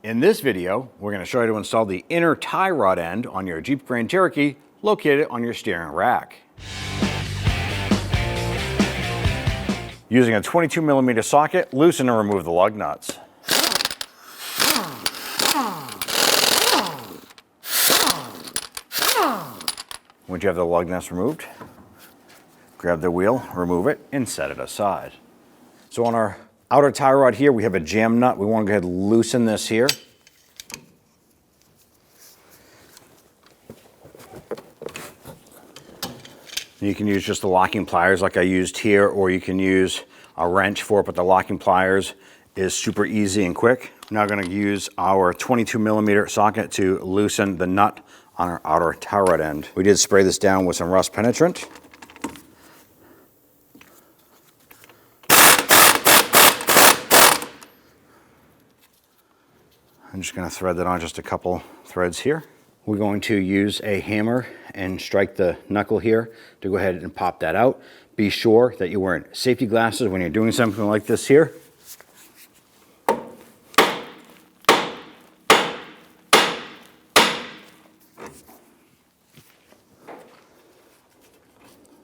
In this video, we're going to show you to install the inner tie rod end on your Jeep Grand Cherokee located on your steering rack. Using a 22mm socket, loosen and remove the lug nuts. Once you have the lug nuts removed, grab the wheel, remove it, and set it aside. So on our outer tie rod here, we have a jam nut. We want to go ahead and loosen this here. You can use just the locking pliers like I used here, or you can use a wrench for it, but the locking pliers is super easy and quick. We're now going to use our 22mm socket to loosen the nut on our outer tie rod end. We did spray this down with some rust penetrant. I'm just going to thread that on just a couple threads here. We're going to use a hammer and strike the knuckle here to go ahead and pop that out. Be sure that you're wearing safety glasses when you're doing something like this here.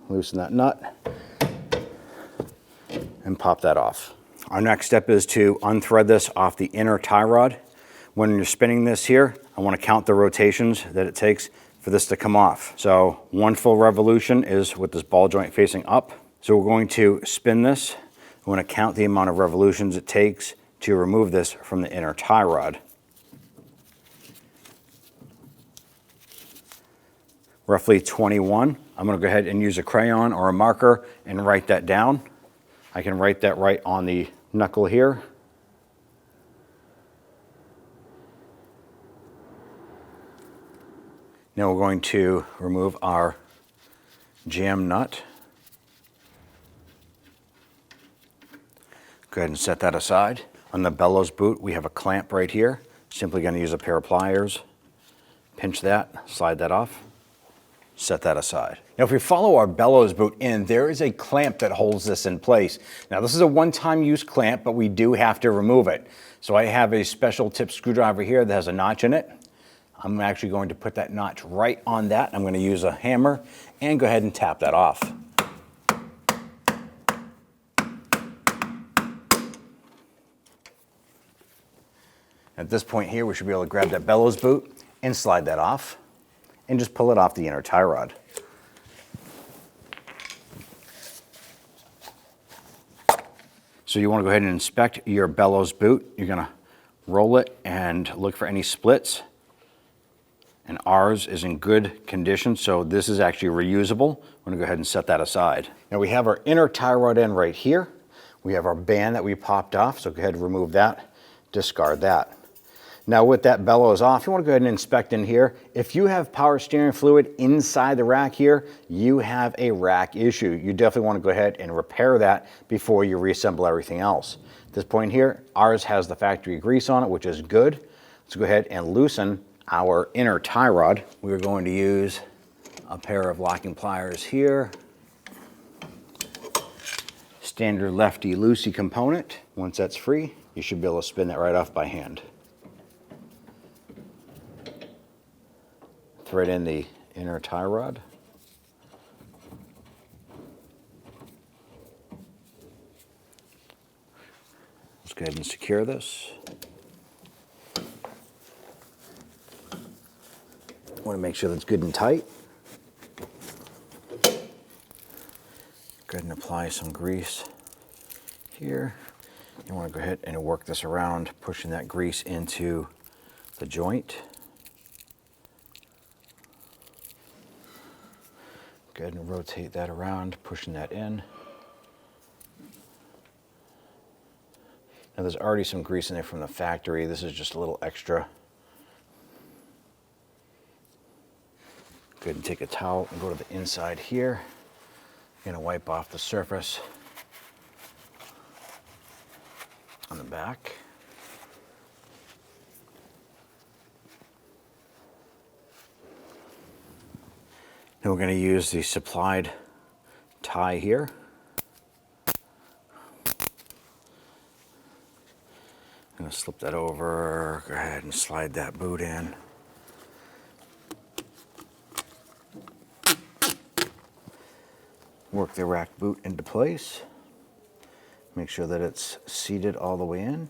Loosen that nut and pop that off. Our next step is to unthread this off the inner tie rod. When you're spinning this here, I want to count the rotations that it takes for this to come off. So one full revolution is with this ball joint facing up. So we're going to spin this. We want to count the amount of revolutions it takes to remove this from the inner tie rod. Roughly 21. I'm going to go ahead and use a crayon or a marker and write that down. I can write that right on the knuckle here. Now we're going to remove our jam nut. Go ahead and set that aside. On the Bellows boot, we have a clamp right here. Simply going to use a pair of pliers, pinch that, slide that off, set that aside. Now if we follow our Bellows boot in, there is a clamp that holds this in place. Now this is a one-time use clamp, but we do have to remove it. So I have a special tip screwdriver here that has a notch in it. I'm actually going to put that notch right on that. I'm going to use a hammer and go ahead and tap that off. At this point here, we should be able to grab that Bellows boot and slide that off and just pull it off the inner tie rod. So you want to go ahead and inspect your Bellows boot. You're going to roll it and look for any splits. And ours is in good condition, so this is actually reusable. I'm going to go ahead and set that aside. Now we have our inner tie rod end right here. We have our band that we popped off, so go ahead and remove that, discard that. Now with that Bellows off, you want to go ahead and inspect in here. If you have power steering fluid inside the rack here, you have a rack issue. You definitely want to go ahead and repair that before you reassemble everything else. At this point here, ours has the factory grease on it, which is good. Let's go ahead and loosen our inner tie rod. We're going to use a pair of locking pliers here. Standard lefty-loosey component. Once that's free, you should be able to spin that right off by hand. Thread in the inner tie rod. Let's go ahead and secure this. Want to make sure that's good and tight. Go ahead and apply some grease here. You want to go ahead and work this around, pushing that grease into the joint. Go ahead and rotate that around, pushing that in. Now there's already some grease in there from the factory. This is just a little extra. Go ahead and take a towel and go to the inside here. You're going to wipe off the surface on the back. Then we're going to use the supplied tie here. gonna slip that over. Go ahead and slide that boot in. Work the rack boot into place. Make sure that it's seated all the way in.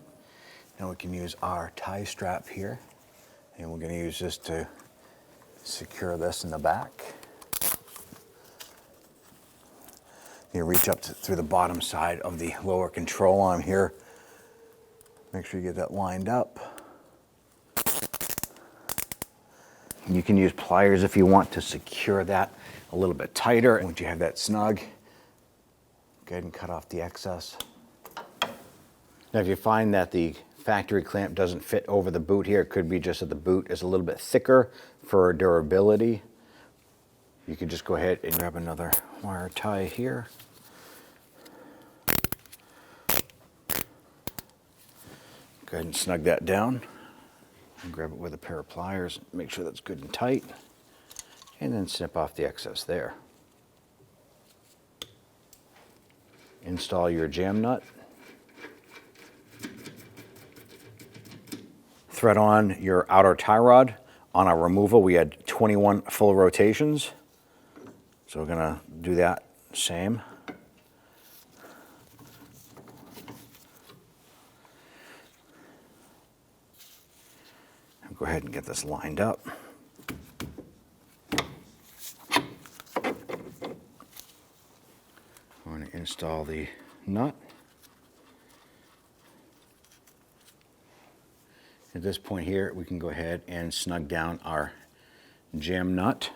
Now we can use our tie strap here, and we're going to use this to secure this in the back. You reach up through the bottom side of the lower control arm here. Make sure you get that lined up. You can use pliers if you want to secure that a little bit tighter. Once you have that snug, go ahead and cut off the excess. Now if you find that the factory clamp doesn't fit over the boot here, it could be just that the boot is a little bit thicker for durability. You can just go ahead and grab another wire tie here. Go ahead and snug that down. And grab it with a pair of pliers. Make sure that's good and tight. And then snip off the excess there. Install your jam nut. Thread on your outer tie rod. On our removal, we had 21 full rotations. So we're gonna do that same. Go ahead and get this lined up. We're going to install the nut. At this point here, we can go ahead and snug down our jam nut.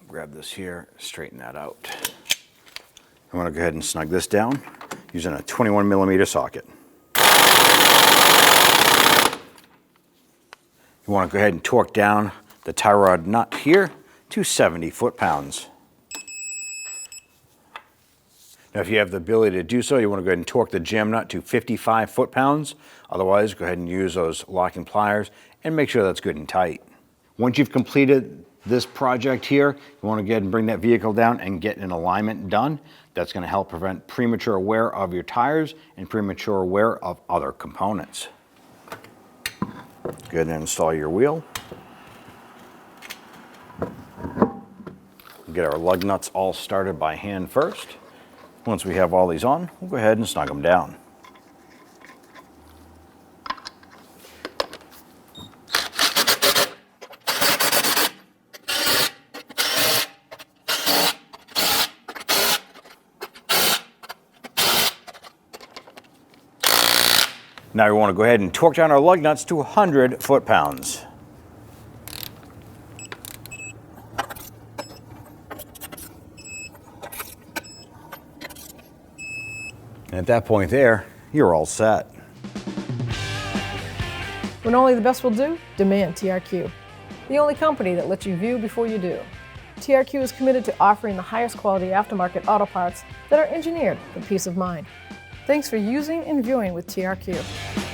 Grab this here, straighten that out. I want to go ahead and snug this down using a 21mm socket. You want to go ahead and torque down the tie rod nut here to 70 foot-pounds. Now if you have the ability to do so, you want to go ahead and torque the jam nut to 55 foot-pounds. Otherwise, go ahead and use those locking pliers and make sure that's good and tight. Once you've completed this project here, you want to go ahead and bring that vehicle down and get an alignment done. That's going to help prevent premature wear of your tires and premature wear of other components. Go ahead and install your wheel. Get our lug nuts all started by hand first. Once we have all these on, we'll go ahead and snug them down. Now we want to go ahead and torque down our lug nuts to 100 foot-pounds. And at that point there, you're all set. When only the best will do, demand TRQ. The only company that lets you view before you do. TRQ is committed to offering the highest quality aftermarket auto parts that are engineered for peace of mind. Thanks for using and viewing with TRQ.